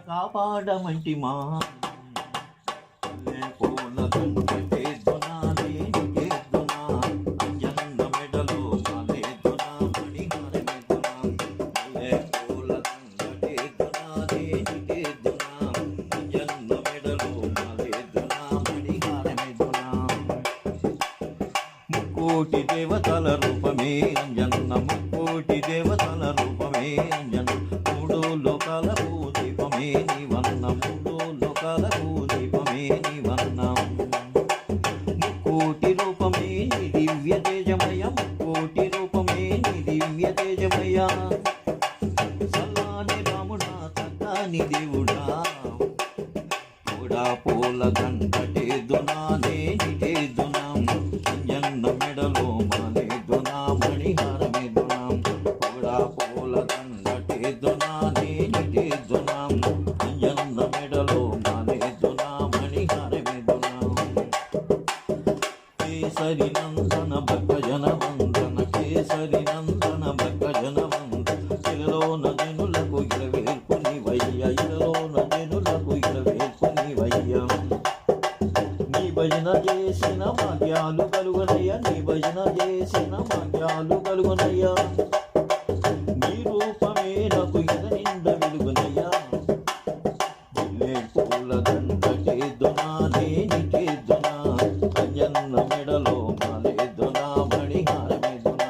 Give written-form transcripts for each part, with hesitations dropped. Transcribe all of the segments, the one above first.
కాపాడమంటిమా పూల కంటేద్దునా నేనికేద్దునా అంజన్న మెడలో మాలేద్దునా మణిహారమెద్దునా పూల కంటేద్దునా నేనికేద్దునా అంజన్న మెడలో మాలేద్దునా మణిహారమెద్దునా ముక్కోటి దేవతల రూపమే అంజన్న ముక్కోటి దేవతల రూపమే అంజన్న మూడు లోకాలకు దీపమే నీవన్న మూడు లోకాలకు దీపమే నీవన్న ముక్కోటి రూపమే నీ దివ్య తేజమయ ముక్కోటి రూపమే నీ దివ్య తేజమయ సల్లాని రాముడా చక్కని దేవుడా కూడా పూల దండటేదునా నేనిటేదునా అంజన్న మెడలో మాలేదునా మణిహారమేదునా కూడా పూల దండటేదునా నేనిటేదునా అంజన్న మెడలో మాలేదునా మణిహారమేదునా కేసరి నందన భక్తజన వందన కేసరి నందన భక్తజన వందన ఇలలోన జనులకు ఇలవేల్పుని వయ్య ఇలలోన జనులకు ఇలవేల్పుని వయ్య నీ భజన చేసిన భాగ్యాలు కలుగునయ్య నీ భజన చేసిన భాగ్యాలు కలుగునయ్య నీ రూపమే నాకు ఇద నిండ వెలుగునయ్యా పూల దండకేద్దునా నేనికేద్దునా అంజన్న మెడలో మాలేద్దునా మణిహారమేద్దునా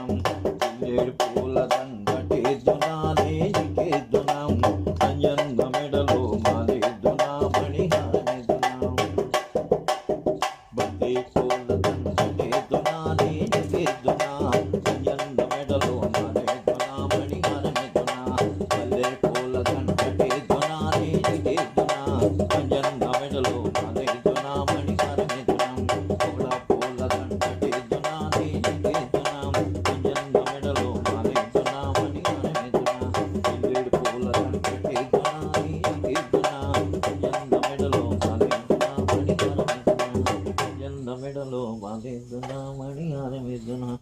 పూల దండకేద్దునా నేనికేద్దునా అంజన్న మెడలో మాలేద్దునా మణిహారమేద్దునా బందే పూల దండకేద్దునా నేనికేద్దునా అంజన్న మెడలో మాలేద్దునా మణిహారమేద్దునా పల్లె పూల దండకేద్దునా నేనికేద్దునా అంజన్న మెడలో మాలేద్దునా మణిహారమేద్దునా పూల దండకేద్దునా నేనికేద్దునా అంజన్న మెడలో మాలేద్దునా మణిహారమేద్దునా పూల దండకేద్దునా నేనికేద్దునా అంజన్న మెడలో మాలేద్దునా మణిహారమేద్దునా అంజన్న మెడలో మాలేద్దునా మణిహారమేద్దునా